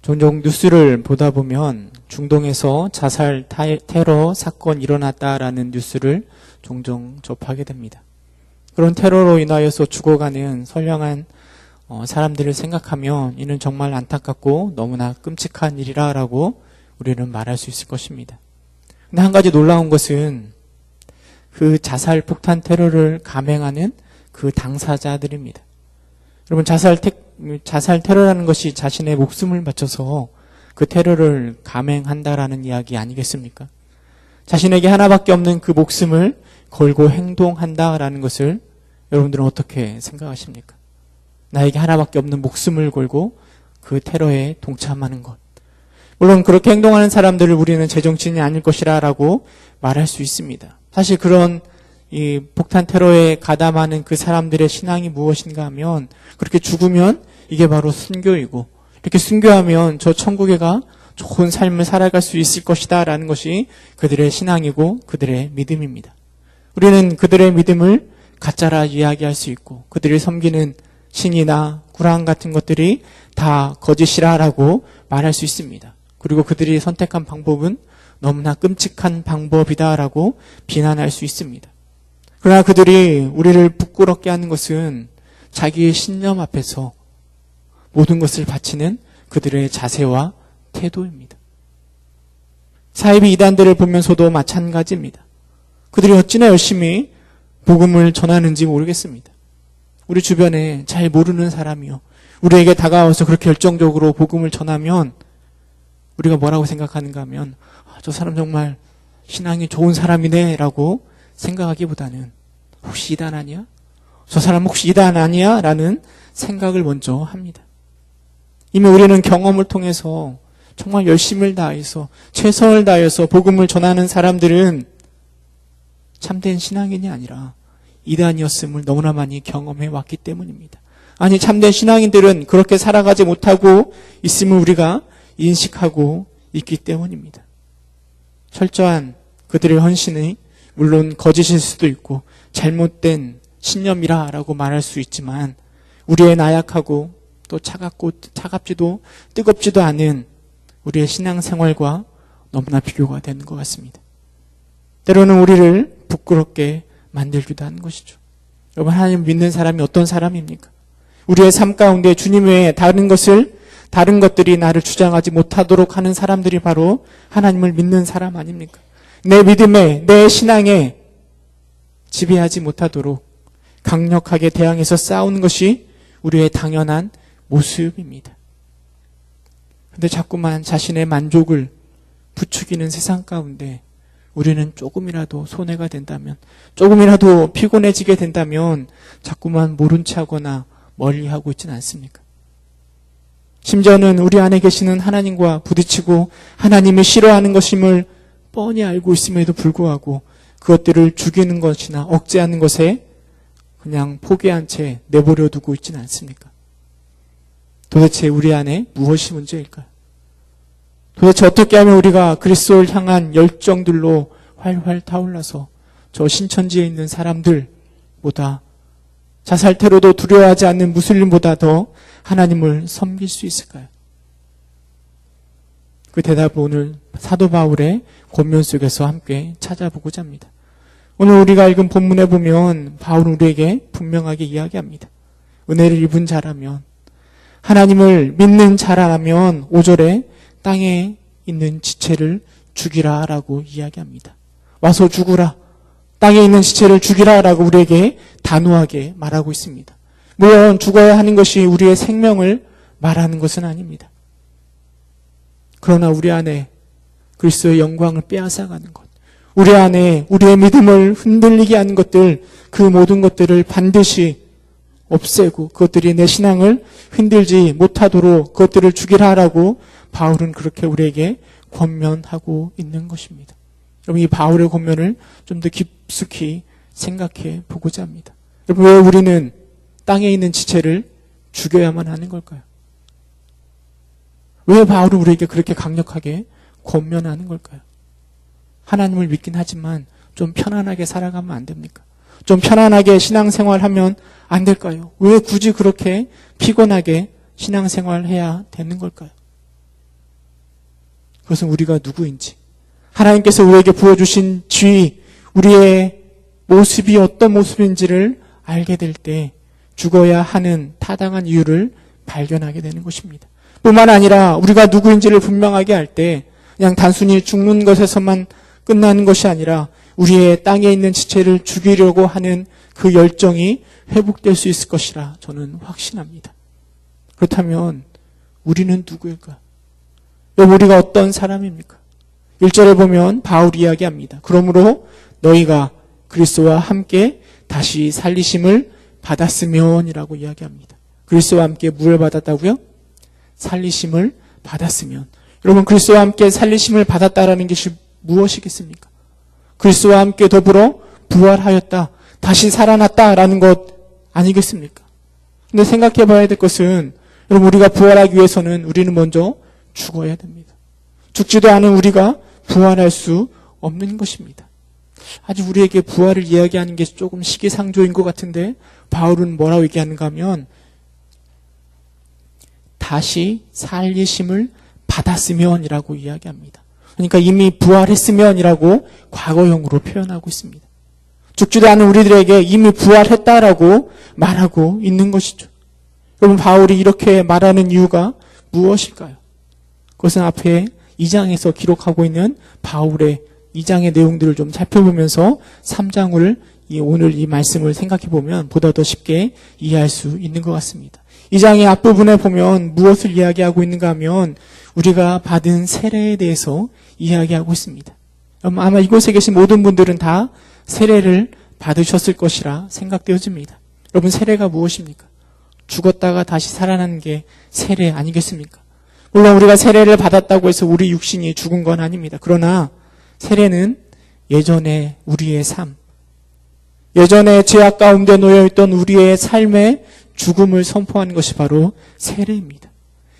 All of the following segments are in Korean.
종종 뉴스를 보다 보면 중동에서 자살 테러 사건 일어났다라는 뉴스를 종종 접하게 됩니다. 그런 테러로 인하여서 죽어가는 선량한 사람들을 생각하면 이는 정말 안타깝고 너무나 끔찍한 일이라고 우리는 말할 수 있을 것입니다. 근데 한 가지 놀라운 것은 그 자살 폭탄 테러를 감행하는 그 당사자들입니다. 여러분, 자살 테러라는 것이 자신의 목숨을 바쳐서 그 테러를 감행한다라는 이야기 아니겠습니까? 자신에게 하나밖에 없는 그 목숨을 걸고 행동한다라는 것을 여러분들은 어떻게 생각하십니까? 나에게 하나밖에 없는 목숨을 걸고 그 테러에 동참하는 것. 물론 그렇게 행동하는 사람들을 우리는 제정신이 아닐 것이라고 말할 수 있습니다. 사실 그런 이 폭탄 테러에 가담하는 그 사람들의 신앙이 무엇인가 하면 그렇게 죽으면 이게 바로 순교이고 이렇게 순교하면 저 천국에 가 좋은 삶을 살아갈 수 있을 것이다 라는 것이 그들의 신앙이고 그들의 믿음입니다. 우리는 그들의 믿음을 가짜라 이야기할 수 있고 그들이 섬기는 신이나 구랑 같은 것들이 다 거짓이라고 말할 수 있습니다. 그리고 그들이 선택한 방법은 너무나 끔찍한 방법이다라고 비난할 수 있습니다. 그러나 그들이 우리를 부끄럽게 하는 것은 자기의 신념 앞에서 모든 것을 바치는 그들의 자세와 태도입니다. 사이비 이단들을 보면서도 마찬가지입니다. 그들이 어찌나 열심히 복음을 전하는지 모르겠습니다. 우리 주변에 잘 모르는 사람이요, 우리에게 다가와서 그렇게 열정적으로 복음을 전하면 우리가 뭐라고 생각하는가 하면 저 사람 정말 신앙이 좋은 사람이네 라고 생각하기보다는 혹시 이단 아니야? 저 사람 혹시 이단 아니야? 라는 생각을 먼저 합니다. 이미 우리는 경험을 통해서 정말 열심을 다해서 최선을 다해서 복음을 전하는 사람들은 참된 신앙인이 아니라 이단이었음을 너무나 많이 경험해 왔기 때문입니다. 아니, 참된 신앙인들은 그렇게 살아가지 못하고 있음을 우리가 인식하고 있기 때문입니다. 철저한 그들의 헌신이 물론 거짓일 수도 있고 잘못된 신념이라고 말할 수 있지만 우리의 나약하고 또 차갑지도 뜨겁지도 않은 우리의 신앙생활과 너무나 비교가 되는 것 같습니다. 때로는 우리를 부끄럽게 만들기도 하는 것이죠. 여러분, 하나님 믿는 사람이 어떤 사람입니까? 우리의 삶 가운데 주님 외에 다른 것들이 나를 주장하지 못하도록 하는 사람들이 바로 하나님을 믿는 사람 아닙니까? 내 믿음에, 내 신앙에 지배하지 못하도록 강력하게 대항해서 싸우는 것이 우리의 당연한 모습입니다. 그런데 자꾸만 자신의 만족을 부추기는 세상 가운데 우리는 조금이라도 손해가 된다면, 조금이라도 피곤해지게 된다면 자꾸만 모른 체 하거나 멀리하고 있지는 않습니까? 심지어는 우리 안에 계시는 하나님과 부딪히고 하나님을 싫어하는 것임을 뻔히 알고 있음에도 불구하고 그것들을 죽이는 것이나 억제하는 것에 그냥 포기한 채 내버려 두고 있지는 않습니까? 도대체 우리 안에 무엇이 문제일까요? 도대체 어떻게 하면 우리가 그리스도를 향한 열정들로 활활 타올라서 저 신천지에 있는 사람들보다 자살 테러도 두려워하지 않는 무슬림보다 더 하나님을 섬길 수 있을까요? 그 대답을 오늘 사도 바울의 권면 속에서 함께 찾아보고자 합니다. 오늘 우리가 읽은 본문에 보면 바울은 우리에게 분명하게 이야기합니다. 은혜를 입은 자라면, 하나님을 믿는 자라면 5절에 땅에 있는 지체를 죽이라 라고 이야기합니다. 와서 죽으라, 땅에 있는 지체를 죽이라 라고 우리에게 단호하게 말하고 있습니다. 물론 죽어야 하는 것이 우리의 생명을 말하는 것은 아닙니다. 그러나 우리 안에 그리스도의 영광을 빼앗아가는 것, 우리 안에 우리의 믿음을 흔들리게 하는 것들, 그 모든 것들을 반드시 없애고 그것들이 내 신앙을 흔들지 못하도록 그것들을 죽이라 하라고 바울은 그렇게 우리에게 권면하고 있는 것입니다. 여러분, 이 바울의 권면을 좀 더 깊숙이 생각해 보고자 합니다. 여러분, 왜 우리는 땅에 있는 지체를 죽여야만 하는 걸까요? 왜 바울은 우리에게 그렇게 강력하게 권면하는 걸까요? 하나님을 믿긴 하지만 좀 편안하게 살아가면 안 됩니까? 좀 편안하게 신앙생활하면 안 될까요? 왜 굳이 그렇게 피곤하게 신앙생활해야 되는 걸까요? 그것은 우리가 누구인지, 하나님께서 우리에게 부어주신 쥐, 우리의 모습이 어떤 모습인지를 알게 될 때 죽어야 하는 타당한 이유를 발견하게 되는 것입니다. 뿐만 아니라 우리가 누구인지를 분명하게 할 때 그냥 단순히 죽는 것에서만 끝나는 것이 아니라 우리의 땅에 있는 지체를 죽이려고 하는 그 열정이 회복될 수 있을 것이라 저는 확신합니다. 그렇다면 우리는 누구일까? 여러분, 우리가 어떤 사람입니까? 1절에 보면 바울이 이야기합니다. 그러므로 너희가 그리스도와 함께 다시 살리심을 받았으면이라고 이야기합니다. 그리스도와 함께 무엇을 받았다고요? 살리심을 받았으면. 여러분, 그리스도와 함께 살리심을 받았다라는 것이 무엇이겠습니까? 그리스도와 함께 더불어 부활하였다, 다시 살아났다라는 것 아니겠습니까? 근데 생각해 봐야 될 것은, 여러분, 우리가 부활하기 위해서는 우리는 먼저 죽어야 됩니다. 죽지도 않은 우리가 부활할 수 없는 것입니다. 아직 우리에게 부활을 이야기하는 게 조금 시기상조인 것 같은데 바울은 뭐라고 얘기하는가 하면 다시 살리심을 받았으면이라고 이야기합니다. 그러니까 이미 부활했으면이라고 과거형으로 표현하고 있습니다. 죽지도 않은 우리들에게 이미 부활했다라고 말하고 있는 것이죠. 여러분, 바울이 이렇게 말하는 이유가 무엇일까요? 그것은 앞에 2장에서 기록하고 있는 바울의 2장의 내용들을 좀 살펴보면서 3장을 오늘 이 말씀을 생각해 보면 보다 더 쉽게 이해할 수 있는 것 같습니다. 2장의 앞부분에 보면 무엇을 이야기하고 있는가 하면 우리가 받은 세례에 대해서 이야기하고 있습니다. 아마 이곳에 계신 모든 분들은 다 세례를 받으셨을 것이라 생각되어집니다. 여러분, 세례가 무엇입니까? 죽었다가 다시 살아나는 게 세례 아니겠습니까? 물론 우리가 세례를 받았다고 해서 우리 육신이 죽은 건 아닙니다. 그러나 세례는 예전에 우리의 삶, 예전에 죄악 가운데 놓여있던 우리의 삶의 죽음을 선포하는 것이 바로 세례입니다.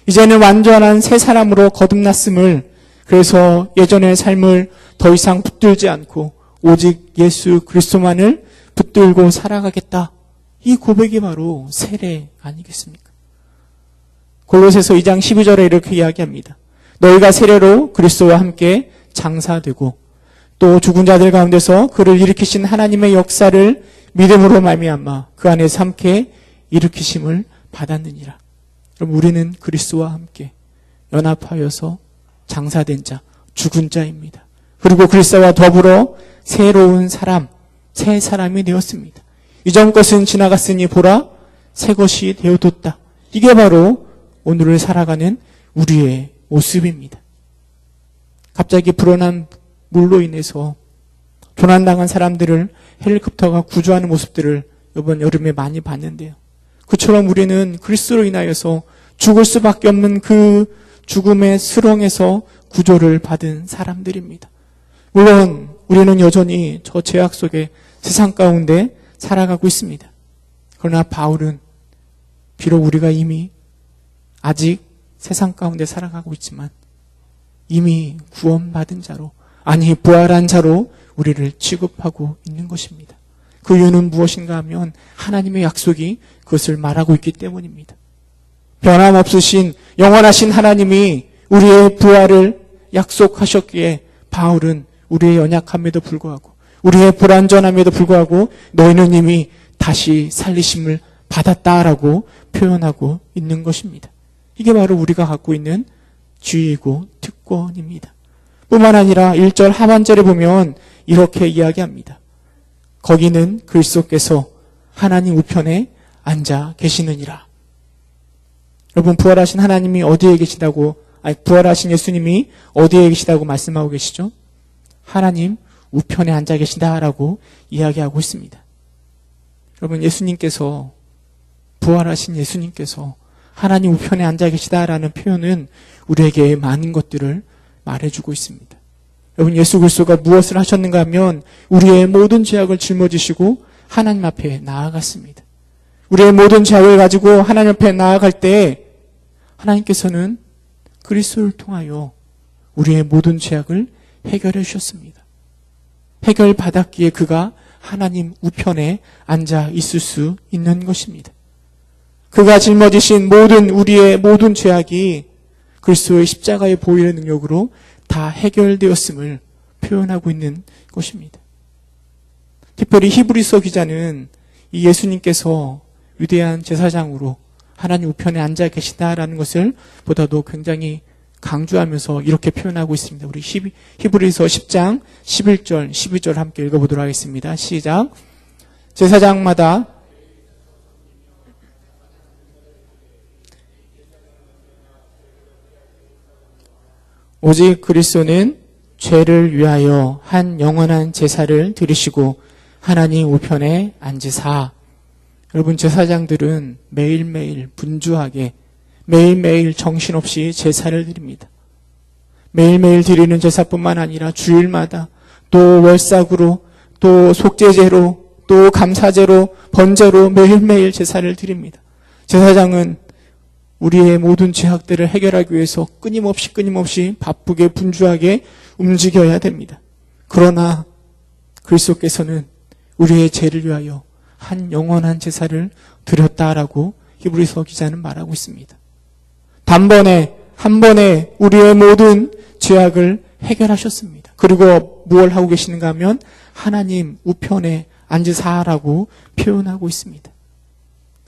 이제는 완전한 새 사람으로 거듭났음을, 그래서 예전의 삶을 더 이상 붙들지 않고 오직 예수 그리스도만을 붙들고 살아가겠다. 이 고백이 바로 세례 아니겠습니까? 골로새서 2장 12절에 이렇게 이야기합니다. 너희가 세례로 그리스도와 함께 장사되고 또 죽은 자들 가운데서 그를 일으키신 하나님의 역사를 믿음으로 말미암아 그 안에서 함께 일으키심을 받았느니라. 그럼 우리는 그리스도와 함께 연합하여서 장사된 자, 죽은 자입니다. 그리고 그리스도와 더불어 새로운 사람, 새 사람이 되었습니다. 이전 것은 지나갔으니 보라, 새 것이 되어뒀다. 이게 바로 오늘을 살아가는 우리의 모습입니다. 갑자기 불어난 물로 인해서 조난당한 사람들을 헬리콥터가 구조하는 모습들을 이번 여름에 많이 봤는데요. 그처럼 우리는 그리스도로 인하여서 죽을 수밖에 없는 그 죽음의 수렁에서 구조를 받은 사람들입니다. 물론 우리는 여전히 저 죄악 속에 세상 가운데 살아가고 있습니다. 그러나 바울은 비록 우리가 이미 아직 세상 가운데 살아가고 있지만 이미 구원받은 자로, 아니 부활한 자로 우리를 취급하고 있는 것입니다. 그 이유는 무엇인가 하면 하나님의 약속이 그것을 말하고 있기 때문입니다. 변함없으신 영원하신 하나님이 우리의 부활을 약속하셨기에 바울은 우리의 연약함에도 불구하고 우리의 불완전함에도 불구하고 너희는 이미 다시 살리심을 받았다라고 표현하고 있는 것입니다. 이게 바로 우리가 갖고 있는 지위이고 특권입니다. 뿐만 아니라 1절 하반절에 보면 이렇게 이야기합니다. 거기는 그리스도께서 하나님 우편에 앉아 계시느니라. 여러분, 부활하신 하나님이 어디에 계시다고, 부활하신 예수님이 어디에 계시다고 말씀하고 계시죠? 하나님 우편에 앉아 계시다라고 이야기하고 있습니다. 여러분, 예수님께서, 부활하신 예수님께서 하나님 우편에 앉아 계시다라는 표현은 우리에게 많은 것들을 말해주고 있습니다. 여러분, 예수 그리스도가 무엇을 하셨는가 하면 우리의 모든 죄악을 짊어지시고 하나님 앞에 나아갔습니다. 우리의 모든 죄악을 가지고 하나님 앞에 나아갈 때 하나님께서는 그리스도를 통하여 우리의 모든 죄악을 해결해 주셨습니다. 해결받았기에 그가 하나님 우편에 앉아 있을 수 있는 것입니다. 그가 짊어지신 우리의 모든 죄악이 그리스도의 십자가의 보혈의 능력으로 다 해결되었음을 표현하고 있는 것입니다. 특별히 히브리서 기자는 이 예수님께서 위대한 제사장으로 하나님 우편에 앉아 계시다라는 것을 보다도 굉장히 강조하면서 이렇게 표현하고 있습니다. 우리 히브리서 10장 11절 12절 함께 읽어보도록 하겠습니다. 시작. 제사장마다 오직 그리스도는 죄를 위하여 한 영원한 제사를 드리시고 하나님 우편에 앉으사. 여러분, 제사장들은 매일매일 분주하게 매일매일 정신없이 제사를 드립니다. 매일매일 드리는 제사뿐만 아니라 주일마다 또 월삭으로 또 속죄제로 또 감사제로 번제로 매일매일 제사를 드립니다. 제사장은 우리의 모든 죄악들을 해결하기 위해서 끊임없이 바쁘게 분주하게 움직여야 됩니다. 그러나 그리스도께서는 우리의 죄를 위하여 한 영원한 제사를 드렸다라고 히브리서 기자는 말하고 있습니다. 단번에 한 번에 우리의 모든 죄악을 해결하셨습니다. 그리고 무엇을 하고 계시는가 하면 하나님 우편에 앉으사라고 표현하고 있습니다.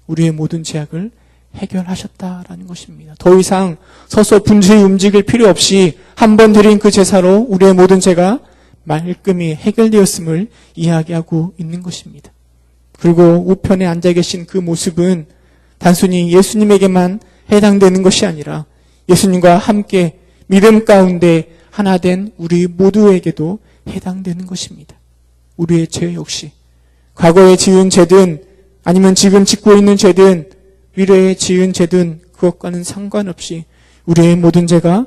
우리의 모든 죄악을 해결하셨다라는 것입니다. 더 이상 서서 분주히 움직일 필요 없이 한 번 드린 그 제사로 우리의 모든 죄가 말끔히 해결되었음을 이야기하고 있는 것입니다. 그리고 우편에 앉아 계신 그 모습은 단순히 예수님에게만 해당되는 것이 아니라 예수님과 함께 믿음 가운데 하나 된 우리 모두에게도 해당되는 것입니다. 우리의 죄 역시 과거에 지은 죄든 아니면 지금 짓고 있는 죄든 미래에 지은 죄든 그것과는 상관없이 우리의 모든 죄가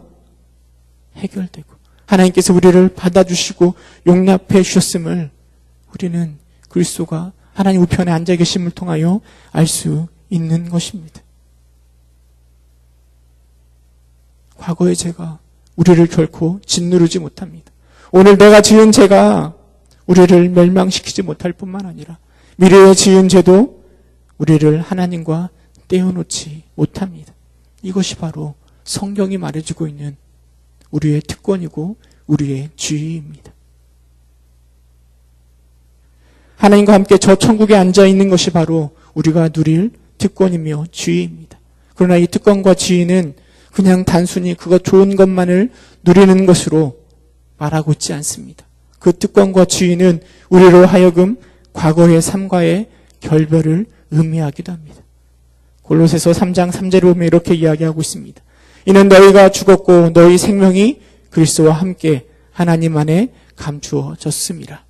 해결되고 하나님께서 우리를 받아주시고 용납해 주셨음을 우리는 그리스도가 하나님 우편에 앉아 계심을 통하여 알 수 있는 것입니다. 과거의 죄가 우리를 결코 짓누르지 못합니다. 오늘 내가 지은 죄가 우리를 멸망시키지 못할 뿐만 아니라 미래에 지은 죄도 우리를 하나님과 떼어놓지 못합니다. 이것이 바로 성경이 말해주고 있는 우리의 특권이고 우리의 지위입니다. 하나님과 함께 저 천국에 앉아있는 것이 바로 우리가 누릴 특권이며 지위입니다. 그러나 이 특권과 지위는 그냥 단순히 그것 좋은 것만을 누리는 것으로 말하고 있지 않습니다. 그 특권과 지위는 우리로 하여금 과거의 삶과의 결별을 의미하기도 합니다. 골로새서 3장 3절에 보면 이렇게 이야기하고 있습니다. 이는 너희가 죽었고 너희 생명이 그리스도와 함께 하나님 안에 감추어졌음이라.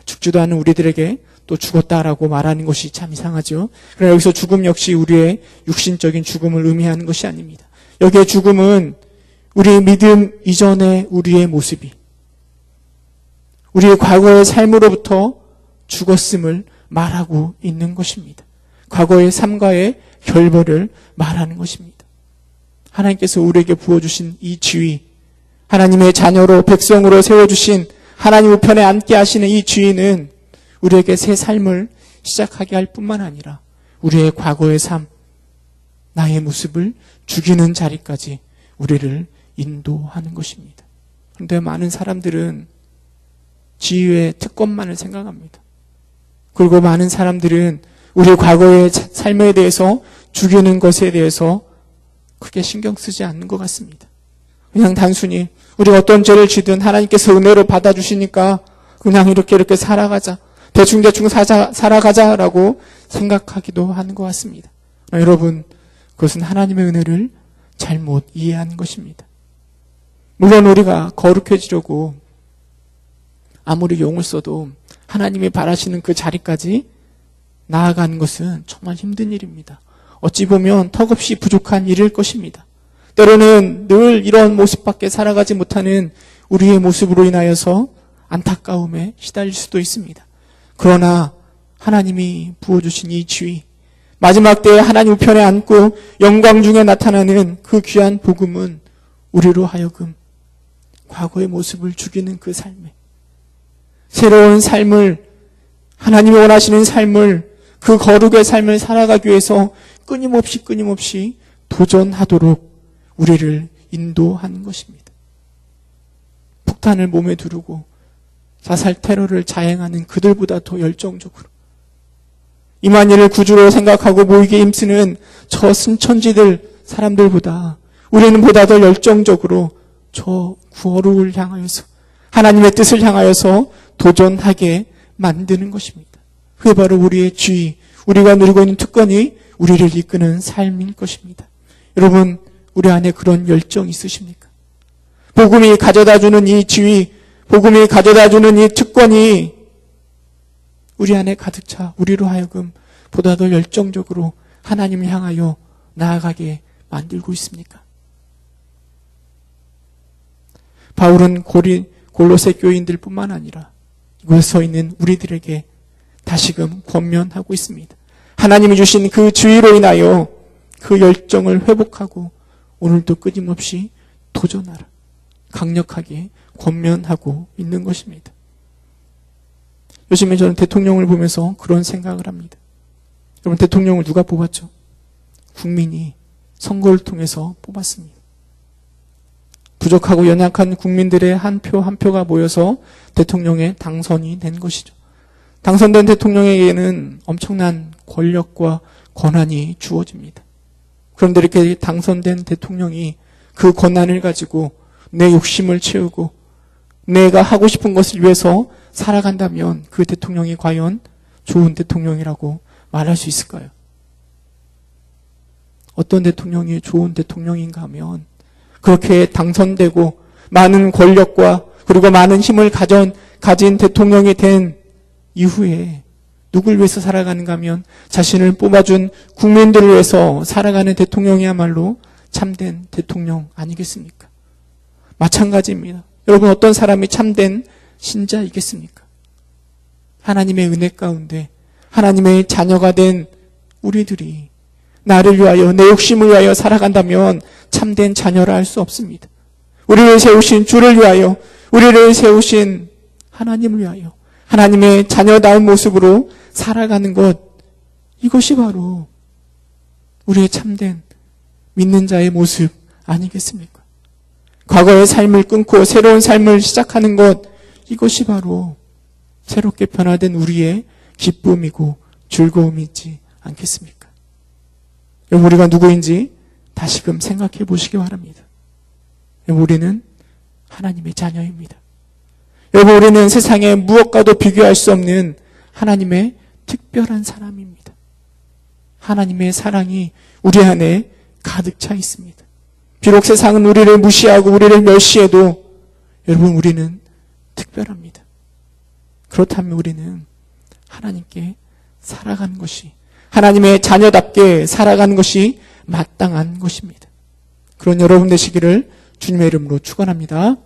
죽지도 않은 우리들에게 또 죽었다라고 말하는 것이 참 이상하죠. 그러나 여기서 죽음 역시 우리의 육신적인 죽음을 의미하는 것이 아닙니다. 여기에 죽음은 우리의 믿음 이전의 우리의 모습이 우리의 과거의 삶으로부터 죽었음을 말하고 있는 것입니다. 과거의 삶과의 결별을 말하는 것입니다. 하나님께서 우리에게 부어주신 이 지위, 하나님의 자녀로 백성으로 세워주신 하나님 우편에 앉게 하시는 이 지위는 우리에게 새 삶을 시작하게 할 뿐만 아니라 우리의 과거의 삶, 나의 모습을 죽이는 자리까지 우리를 인도하는 것입니다. 그런데 많은 사람들은 지위의 특권만을 생각합니다. 그리고 많은 사람들은 우리 과거의 삶에 대해서 죽이는 것에 대해서 크게 신경 쓰지 않는 것 같습니다. 그냥 단순히 우리가 어떤 죄를 지든 하나님께서 은혜로 받아주시니까 그냥 이렇게 살아가자. 대충 살아가자라고 생각하기도 하는 것 같습니다. 여러분, 그것은 하나님의 은혜를 잘못 이해하는 것입니다. 물론 우리가 거룩해지려고 아무리 용을 써도 하나님이 바라시는 그 자리까지 나아가는 것은 정말 힘든 일입니다. 어찌 보면 턱없이 부족한 일일 것입니다. 때로는 늘 이런 모습밖에 살아가지 못하는 우리의 모습으로 인하여서 안타까움에 시달릴 수도 있습니다. 그러나 하나님이 부어주신 이 지위, 마지막 때에 하나님 우편에 앉고 영광 중에 나타나는 그 귀한 복음은 우리로 하여금 과거의 모습을 죽이는 그 삶에 새로운 삶을, 하나님이 원하시는 삶을, 그 거룩의 삶을 살아가기 위해서 끊임없이 도전하도록 우리를 인도하는 것입니다. 폭탄을 몸에 두르고 자살 테러를 자행하는 그들보다 더 열정적으로 이만희를 구주로 생각하고 모이게 힘쓰는 저 순천지들 사람들보다 우리는 보다 더 열정적으로 저 구원을 향하여서 하나님의 뜻을 향하여서 도전하게 만드는 것입니다. 그게 바로 우리의 지위, 우리가 누리고 있는 특권이 우리를 이끄는 삶인 것입니다. 여러분, 우리 안에 그런 열정이 있으십니까? 복음이 가져다주는 이 지위, 복음이 가져다주는 이 특권이 우리 안에 가득 차 우리로 하여금 보다 더 열정적으로 하나님을 향하여 나아가게 만들고 있습니까? 바울은 골로새 교인들 뿐만 아니라 이곳에 서 있는 우리들에게 다시금 권면하고 있습니다. 하나님이 주신 그 지위로 인하여 그 열정을 회복하고 오늘도 끊임없이 도전하라. 강력하게 권면하고 있는 것입니다. 요즘에 저는 대통령을 보면서 그런 생각을 합니다. 여러분, 대통령을 누가 뽑았죠? 국민이 선거를 통해서 뽑았습니다. 부족하고 연약한 국민들의 한 표 한 표가 모여서 대통령에 당선이 된 것이죠. 당선된 대통령에게는 엄청난 권력과 권한이 주어집니다. 그런데 이렇게 당선된 대통령이 그 권한을 가지고 내 욕심을 채우고 내가 하고 싶은 것을 위해서 살아간다면 그 대통령이 과연 좋은 대통령이라고 말할 수 있을까요? 어떤 대통령이 좋은 대통령인가 하면 그렇게 당선되고 많은 권력과 그리고 많은 힘을 가진 대통령이 된 이후에 누굴 위해서 살아가는가 하면 자신을 뽑아준 국민들을 위해서 살아가는 대통령이야말로 참된 대통령 아니겠습니까? 마찬가지입니다. 여러분, 어떤 사람이 참된 신자이겠습니까? 하나님의 은혜 가운데 하나님의 자녀가 된 우리들이 나를 위하여 내 욕심을 위하여 살아간다면 참된 자녀라 할 수 없습니다. 우리를 세우신 주를 위하여 우리를 세우신 하나님을 위하여 하나님의 자녀다운 모습으로 살아가는 것, 이것이 바로 우리의 참된 믿는 자의 모습 아니겠습니까? 과거의 삶을 끊고 새로운 삶을 시작하는 것, 이것이 바로 새롭게 변화된 우리의 기쁨이고 즐거움이지 않겠습니까? 여러분, 우리가 누구인지 다시금 생각해 보시기 바랍니다. 여러분, 우리는 하나님의 자녀입니다. 여러분, 우리는 세상의 무엇과도 비교할 수 없는 하나님의 특별한 사람입니다. 하나님의 사랑이 우리 안에 가득 차 있습니다. 비록 세상은 우리를 무시하고 우리를 멸시해도 여러분, 우리는 특별합니다. 그렇다면 우리는 하나님께 살아가는 것이, 하나님의 자녀답게 살아가는 것이 마땅한 것입니다. 그런 여러분 되시기를 주님의 이름으로 축원합니다.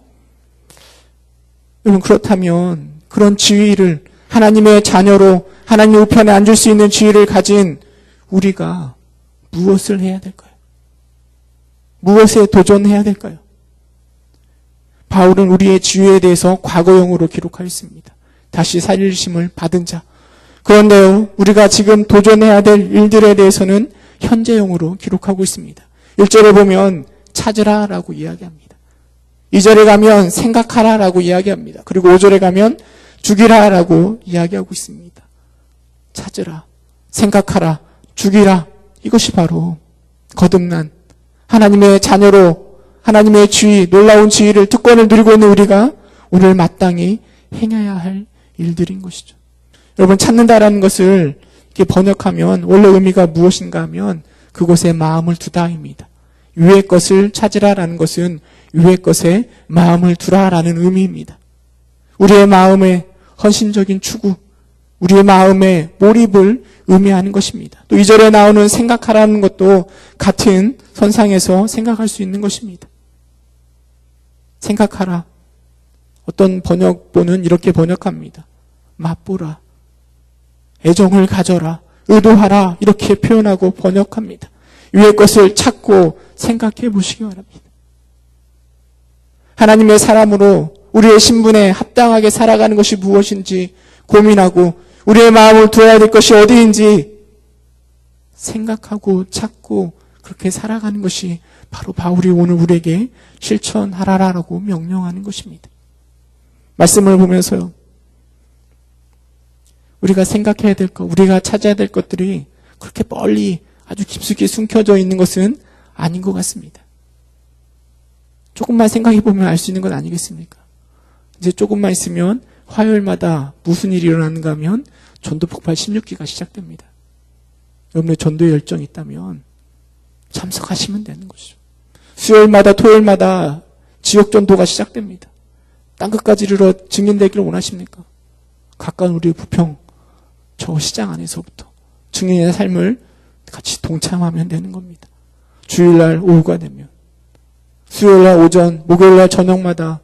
여러분, 그렇다면 그런 지위를, 하나님의 자녀로 하나님 우편에 앉을 수 있는 지위를 가진 우리가 무엇을 해야 될까요? 무엇에 도전해야 될까요? 바울은 우리의 지위에 대해서 과거형으로 기록하였습니다. 다시 살리심을 받은 자. 그런데요, 우리가 지금 도전해야 될 일들에 대해서는 현재형으로 기록하고 있습니다. 1절에 보면 찾으라 라고 이야기합니다. 2절에 가면 생각하라 라고 이야기합니다. 그리고 5절에 가면 죽이라 라고 이야기하고 있습니다. 찾으라, 생각하라, 죽이라, 이것이 바로 거듭난 하나님의 자녀로 하나님의 지위, 놀라운 지위를, 특권을 누리고 있는 우리가 오늘 마땅히 행해야 할 일들인 것이죠. 여러분, 찾는다라는 것을 이렇게 번역하면 원래 의미가 무엇인가 하면 그곳에 마음을 두다입니다. 위의 것을 찾으라라는 것은 위의 것에 마음을 두라라는 의미입니다. 우리의 마음의 헌신적인 추구, 우리의 마음의 몰입을 의미하는 것입니다. 또 2절에 나오는 생각하라는 것도 같은 선상에서 생각할 수 있는 것입니다. 생각하라. 어떤 번역본은 이렇게 번역합니다. 맛보라, 애정을 가져라, 의도하라, 이렇게 표현하고 번역합니다. 위의 것을 찾고 생각해 보시기 바랍니다. 하나님의 사람으로 우리의 신분에 합당하게 살아가는 것이 무엇인지 고민하고 우리의 마음을 두어야 될 것이 어디인지 생각하고 찾고 그렇게 살아가는 것이 바로 바울이 오늘 우리에게 실천하라라고 명령하는 것입니다. 말씀을 보면서요. 우리가 생각해야 될 것, 우리가 찾아야 될 것들이 그렇게 멀리 아주 깊숙이 숨겨져 있는 것은 아닌 것 같습니다. 조금만 생각해 보면 알 수 있는 건 아니겠습니까? 이제 조금만 있으면 화요일마다 무슨 일이 일어나는가 하면 전도 폭발 16기가 시작됩니다. 여러분의 전도의 열정이 있다면 참석하시면 되는 것이죠. 수요일마다 토요일마다 지역 전도가 시작됩니다. 땅끝까지 이르러 증인되기를 원하십니까? 가까운 우리 부평 저 시장 안에서부터 증인의 삶을 같이 동참하면 되는 겁니다. 주일날 오후가 되면 수요일날 오전, 목요일날 저녁마다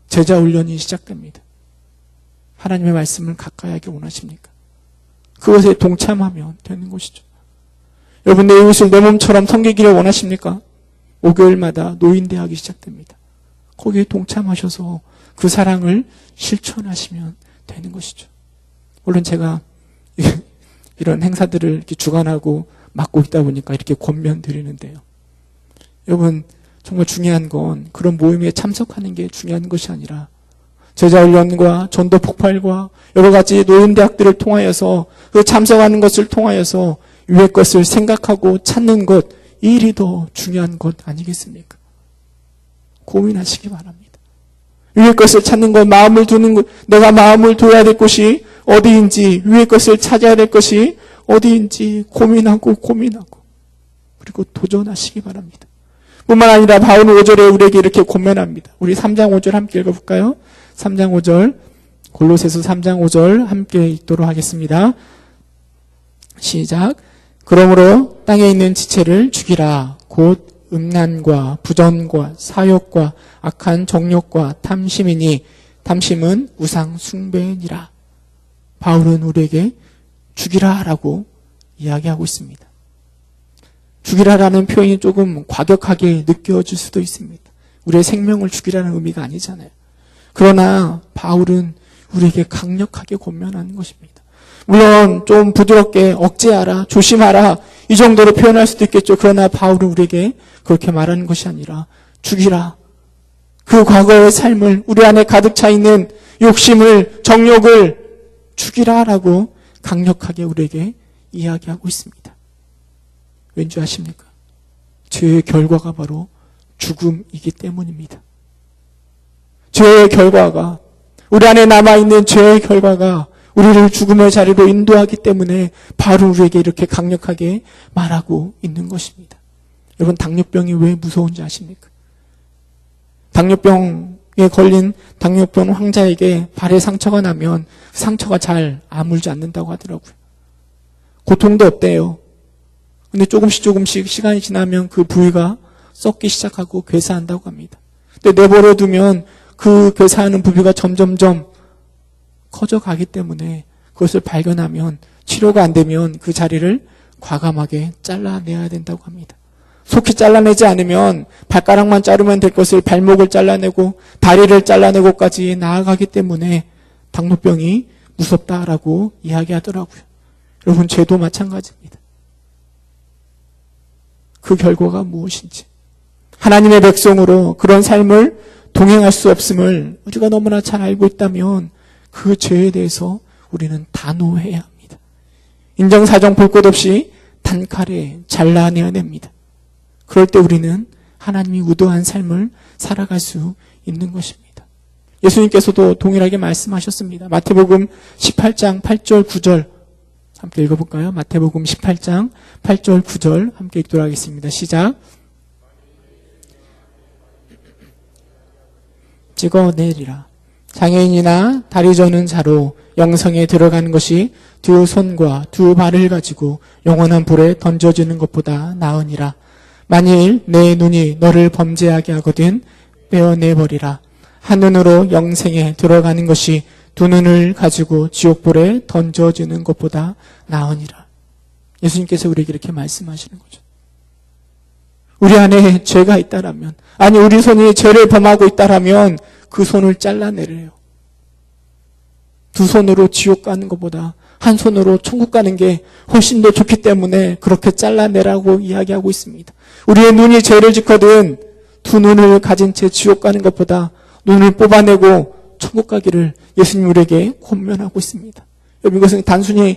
제자 훈련이 시작됩니다. 하나님의 말씀을 가까이 하기 원하십니까? 그것에 동참하면 되는 것이죠. 여러분, 내 이웃을 내 몸처럼 섬기기를 원하십니까? 목요일마다 노인대학이 시작됩니다. 거기에 동참하셔서 그 사랑을 실천하시면 되는 것이죠. 물론 제가 이런 행사들을 이렇게 주관하고 맡고 있다 보니까 이렇게 권면 드리는데요. 여러분, 정말 중요한 건 그런 모임에 참석하는 게 중요한 것이 아니라 제자훈련과 전도 폭발과 여러 가지 노인대학들을 통하여서 그 참석하는 것을 통하여서 위의 것을 생각하고 찾는 것, 이 일이 더 중요한 것 아니겠습니까? 고민하시기 바랍니다. 위의 것을 찾는 것, 마음을 두는 것, 내가 마음을 둬야 될 곳이 어디인지, 위의 것을 찾아야 될 것이 어디인지 고민하고 그리고 도전하시기 바랍니다. 뿐만 아니라 바울은 5절에 우리에게 이렇게 권면합니다. 우리 3장 5절 함께 읽어볼까요? 3장 5절, 골로새서 3장 5절 함께 읽도록 하겠습니다. 시작. 그러므로 땅에 있는 지체를 죽이라. 곧 음란과 부전과 사욕과 악한 정욕과 탐심이니 탐심은 우상 숭배니라. 바울은 우리에게 죽이라라고 이야기하고 있습니다. 죽이라라는 표현이 조금 과격하게 느껴질 수도 있습니다. 우리의 생명을 죽이라는 의미가 아니잖아요. 그러나 바울은 우리에게 강력하게 권면하는 것입니다. 물론 좀 부드럽게 억제하라, 조심하라 이 정도로 표현할 수도 있겠죠. 그러나 바울은 우리에게 그렇게 말하는 것이 아니라 죽이라. 그 과거의 삶을, 우리 안에 가득 차 있는 욕심을, 정욕을 죽이라라고 강력하게 우리에게 이야기하고 있습니다. 왠지 아십니까? 죄의 결과가 바로 죽음이기 때문입니다. 죄의 결과가, 우리 안에 남아있는 죄의 결과가 우리를 죽음의 자리로 인도하기 때문에 바로 우리에게 이렇게 강력하게 말하고 있는 것입니다. 여러분, 당뇨병이 왜 무서운지 아십니까? 당뇨병에 걸린 당뇨병 환자에게 발에 상처가 나면 상처가 잘 아물지 않는다고 하더라고요. 고통도 없대요. 근데 조금씩 시간이 지나면 그 부위가 썩기 시작하고 괴사한다고 합니다. 근데 내버려 두면 그 괴사하는 부위가 점점점 커져가기 때문에 그것을 발견하면 치료가 안 되면 그 자리를 과감하게 잘라내야 된다고 합니다. 속히 잘라내지 않으면 발가락만 자르면 될 것을 발목을 잘라내고 다리를 잘라내고까지 나아가기 때문에 당뇨병이 무섭다라고 이야기하더라고요. 여러분, 죄도 마찬가지입니다. 그 결과가 무엇인지, 하나님의 백성으로 그런 삶을 동행할 수 없음을 우리가 너무나 잘 알고 있다면 그 죄에 대해서 우리는 단호해야 합니다. 인정사정 볼 것 없이 단칼에 잘라내야 됩니다. 그럴 때 우리는 하나님이 의도한 삶을 살아갈 수 있는 것입니다. 예수님께서도 동일하게 말씀하셨습니다. 마태복음 18장 8절 9절 함께 읽어볼까요? 마태복음 18장 8절 9절 함께 읽도록 하겠습니다. 시작. 찍어내리라. 장애인이나 다리 저는 자로 영성에 들어가는 것이 두 손과 두 발을 가지고 영원한 불에 던져지는 것보다 나으니라. 만일 내 눈이 너를 범죄하게 하거든 빼어내버리라. 한 눈으로 영생에 들어가는 것이 두 눈을 가지고 지옥불에 던져지는 것보다 나으니라. 예수님께서 우리에게 이렇게 말씀하시는 거죠. 우리 안에 죄가 있다라면, 아니 우리 손이 죄를 범하고 있다라면 그 손을 잘라내래요. 두 손으로 지옥 가는 것보다 한 손으로 천국 가는 게 훨씬 더 좋기 때문에 그렇게 잘라내라고 이야기하고 있습니다. 우리의 눈이 죄를 짓거든 두 눈을 가진 채 지옥 가는 것보다 눈을 뽑아내고 천국 가기를 예수님 우리에게 권면하고 있습니다. 여러분, 이것은 단순히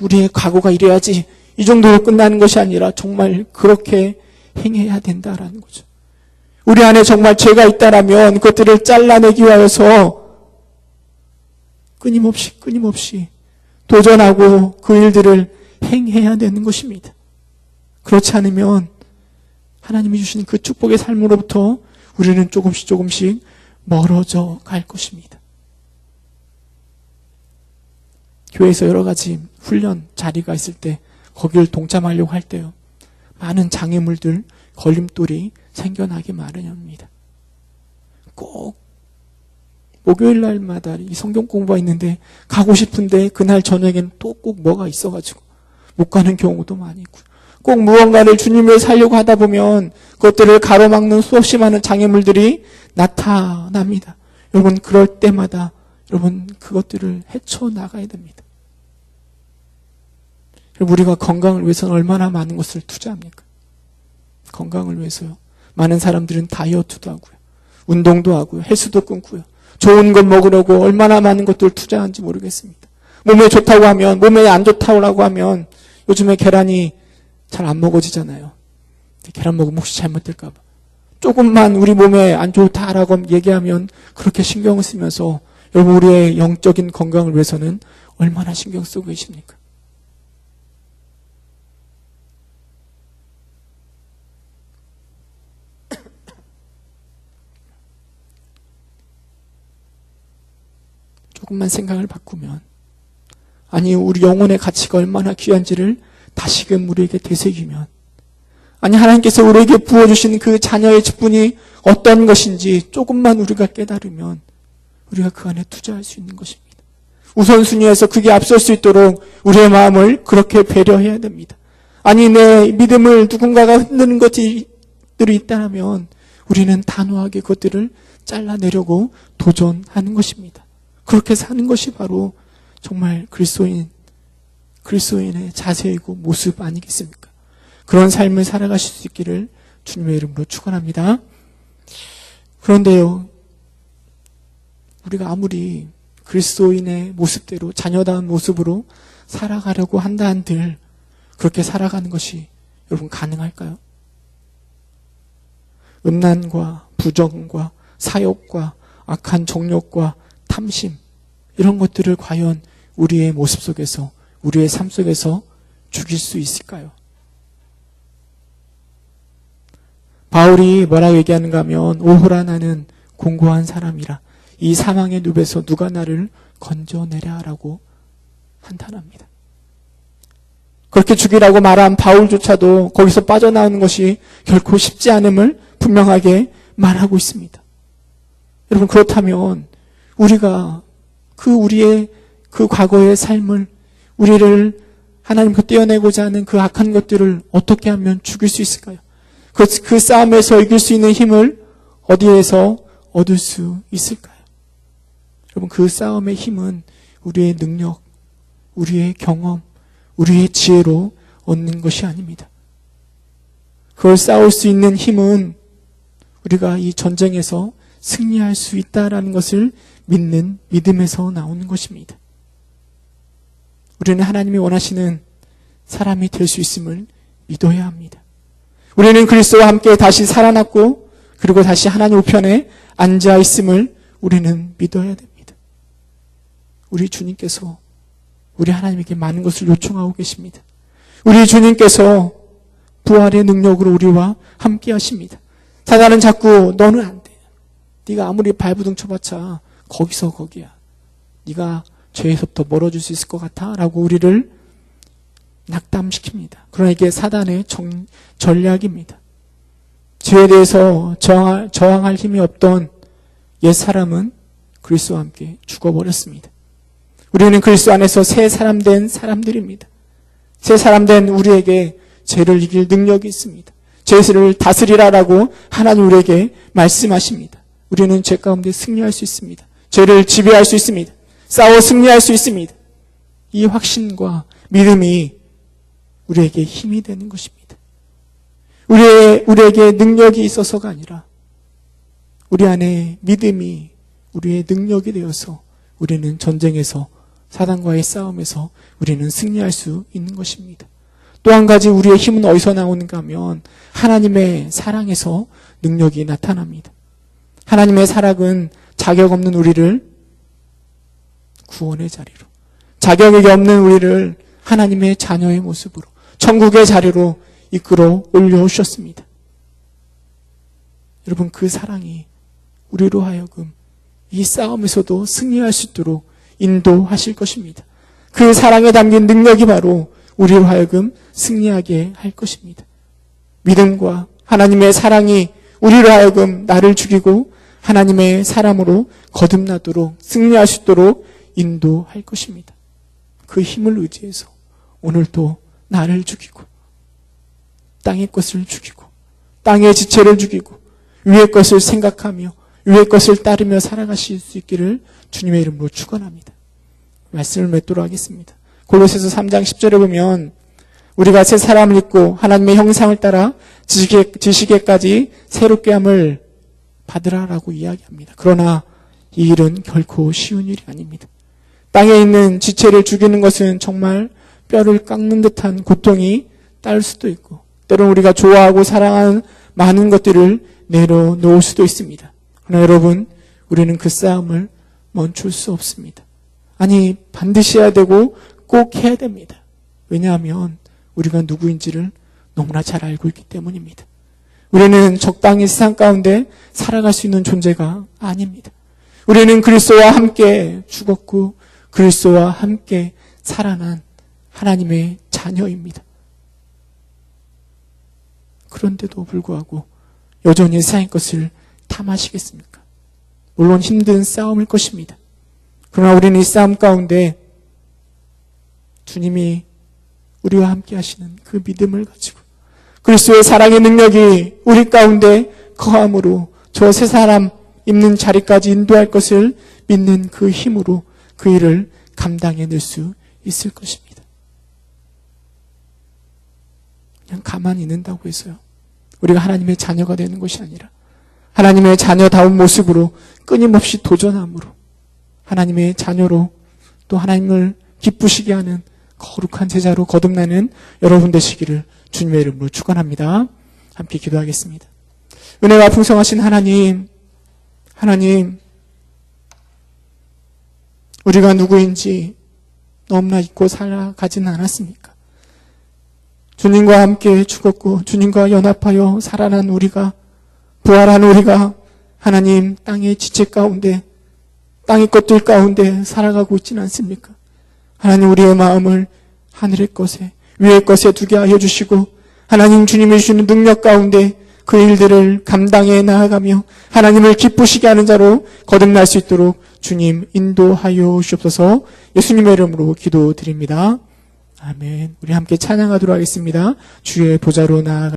우리의 과거가 이래야지 이 정도로 끝나는 것이 아니라 정말 그렇게 행해야 된다라는 거죠. 우리 안에 정말 죄가 있다라면 그것들을 잘라내기 위하여서 끊임없이 도전하고 그 일들을 행해야 되는 것입니다. 그렇지 않으면 하나님이 주신 그 축복의 삶으로부터 우리는 조금씩 멀어져 갈 것입니다. 교회에서 여러 가지 훈련 자리가 있을 때 거기를 동참하려고 할 때요, 많은 장애물들, 걸림돌이 생겨나기 마련입니다. 꼭 목요일 날마다 이 성경 공부가 있는데 가고 싶은데 그날 저녁에는 또 꼭 뭐가 있어가지고 못 가는 경우도 많이 있고요. 꼭 무언가를 주님을 살려고 하다 보면 그것들을 가로막는 수없이 많은 장애물들이 나타납니다. 여러분, 그럴 때마다 여러분 그것들을 헤쳐나가야 됩니다. 우리가 건강을 위해서는 얼마나 많은 것을 투자합니까? 건강을 위해서요. 많은 사람들은 다이어트도 하고요, 운동도 하고요, 헬스도 끊고요, 좋은 것 먹으려고 얼마나 많은 것들을 투자하는지 모르겠습니다. 몸에 좋다고 하면, 몸에 안 좋다고 하면 요즘에 계란이 잘 안 먹어지잖아요. 계란 먹으면 혹시 잘못될까 봐 조금만 우리 몸에 안 좋다라고 얘기하면 그렇게 신경을 쓰면서, 여러분, 우리의 영적인 건강을 위해서는 얼마나 신경 쓰고 계십니까? 조금만 생각을 바꾸면, 아니 우리 영혼의 가치가 얼마나 귀한지를 다시금 우리에게 되새기면, 아니 하나님께서 우리에게 부어주신 그 자녀의 직분이 어떤 것인지 조금만 우리가 깨달으면 우리가 그 안에 투자할 수 있는 것입니다. 우선순위에서 그게 앞설 수 있도록 우리의 마음을 그렇게 배려해야 됩니다. 아니 내 믿음을 누군가가 흔드는 것들이 있다면 우리는 단호하게 그것들을 잘라내려고 도전하는 것입니다. 그렇게 사는 것이 바로 정말 그리스도인의 자세이고 모습 아니겠습니까? 그런 삶을 살아가실 수 있기를 주님의 이름으로 축원합니다. 그런데요, 우리가 아무리 그리스도인의 모습대로 자녀다운 모습으로 살아가려고 한다 한들 그렇게 살아가는 것이 여러분 가능할까요? 음란과 부정과 사욕과 악한 정욕과 탐심, 이런 것들을 과연 우리의 모습 속에서, 우리의 삶 속에서 죽일 수 있을까요? 바울이 뭐라고 얘기하는가 하면, 오호라 나는 공고한 사람이라 이 사망의 늪에서 누가 나를 건져내랴 라고 한탄합니다. 그렇게 죽이라고 말한 바울조차도 거기서 빠져나오는 것이 결코 쉽지 않음을 분명하게 말하고 있습니다. 여러분, 그렇다면 우리가 우리의 그 과거의 삶을, 우리를 하나님께 떼어내고자 하는 그 악한 것들을 어떻게 하면 죽일 수 있을까요? 그 싸움에서 이길 수 있는 힘을 어디에서 얻을 수 있을까요? 여러분, 그 싸움의 힘은 우리의 능력, 우리의 경험, 우리의 지혜로 얻는 것이 아닙니다. 그걸 싸울 수 있는 힘은 우리가 이 전쟁에서 승리할 수 있다라는 것을 믿는 믿음에서 나오는 것입니다. 우리는 하나님이 원하시는 사람이 될 수 있음을 믿어야 합니다. 우리는 그리스도와 함께 다시 살아났고 그리고 다시 하나님 우편에 앉아 있음을 우리는 믿어야 됩니다. 우리 주님께서 우리 하나님에게 많은 것을 요청하고 계십니다. 우리 주님께서 부활의 능력으로 우리와 함께 하십니다. 사단은 자꾸 너는 안 돼. 네가 아무리 발부둥 쳐봤자 거기서 거기야. 네가 죄에서부터 멀어질 수 있을 것 같아 라고 우리를 낙담시킵니다. 그러나 이게 사단의 전략입니다. 죄에 대해서 저항할 힘이 없던 옛사람은 그리스도와 함께 죽어버렸습니다. 우리는 그리스도 안에서 새 사람 된 사람들입니다. 새 사람 된 우리에게 죄를 이길 능력이 있습니다. 죄를 다스리라라고 하나님 우리에게 말씀하십니다. 우리는 죄 가운데 승리할 수 있습니다. 죄를 지배할 수 있습니다. 싸워 승리할 수 있습니다. 이 확신과 믿음이 우리에게 힘이 되는 것입니다. 우리에게 능력이 있어서가 아니라 우리 안에 믿음이, 우리의 능력이 되어서 우리는 전쟁에서, 사단과의 싸움에서 우리는 승리할 수 있는 것입니다. 또 한 가지 우리의 힘은 어디서 나오는가 하면 하나님의 사랑에서 능력이 나타납니다. 하나님의 사랑은 자격 없는 우리를 구원의 자리로, 자격이 없는 우리를 하나님의 자녀의 모습으로 천국의 자리로 이끌어 올려오셨습니다. 여러분, 그 사랑이 우리로 하여금 이 싸움에서도 승리할 수 있도록 인도하실 것입니다. 그 사랑에 담긴 능력이 바로 우리로 하여금 승리하게 할 것입니다. 믿음과 하나님의 사랑이 우리로 하여금 나를 죽이고 하나님의 사람으로 거듭나도록 승리할 수 있도록 인도할 것입니다. 그 힘을 의지해서 오늘도 나를 죽이고 땅의 것을 죽이고 땅의 지체를 죽이고 위의 것을 생각하며 위의 것을 따르며 살아가실 수 있기를 주님의 이름으로 축원합니다. 말씀을 맺도록 하겠습니다. 골로새서 3장 10절에 보면 우리가 새 사람을 입고 하나님의 형상을 따라 지식에까지 새롭게 함을 받으라라고 이야기합니다. 그러나 이 일은 결코 쉬운 일이 아닙니다. 땅에 있는 지체를 죽이는 것은 정말 뼈를 깎는 듯한 고통이 따를 수도 있고 때로는 우리가 좋아하고 사랑하는 많은 것들을 내려놓을 수도 있습니다. 그러나 여러분, 우리는 그 싸움을 멈출 수 없습니다. 아니, 반드시 해야 되고 꼭 해야 됩니다. 왜냐하면 우리가 누구인지를 너무나 잘 알고 있기 때문입니다. 우리는 적당히 세상 가운데 살아갈 수 있는 존재가 아닙니다. 우리는 그리스도와 함께 죽었고 그리스도와 함께 살아난 하나님의 자녀입니다. 그런데도 불구하고 여전히 세상의 것을 탐하시겠습니까? 물론 힘든 싸움일 것입니다. 그러나 우리는 이 싸움 가운데 주님이 우리와 함께 하시는 그 믿음을 가지고 그리스도의 사랑의 능력이 우리 가운데 거함으로 저 세 사람 있는 자리까지 인도할 것을 믿는 그 힘으로 그 일을 감당해낼 수 있을 것입니다. 그냥 가만히 있는다고 해서요, 우리가 하나님의 자녀가 되는 것이 아니라 하나님의 자녀다운 모습으로 끊임없이 도전함으로 하나님의 자녀로 또 하나님을 기쁘시게 하는 거룩한 제자로 거듭나는 여러분 되시기를 주님의 이름으로 축원합니다. 함께 기도하겠습니다. 은혜가 풍성하신 하나님, 우리가 누구인지 너무나 잊고 살아가지는 않았습니까? 주님과 함께 죽었고 주님과 연합하여 살아난 우리가, 부활한 우리가 하나님 땅의 지체 가운데, 땅의 것들 가운데 살아가고 있지는 않습니까? 하나님, 우리의 마음을 하늘의 것에, 위의 것에 두게 하여 주시고 하나님 주님이 주시는 능력 가운데 그 일들을 감당해 나아가며 하나님을 기쁘시게 하는 자로 거듭날 수 있도록 주님 인도하여 주옵소서. 예수님의 이름으로 기도드립니다. 아멘. 우리 함께 찬양하도록 하겠습니다. 주의 보좌로 나아가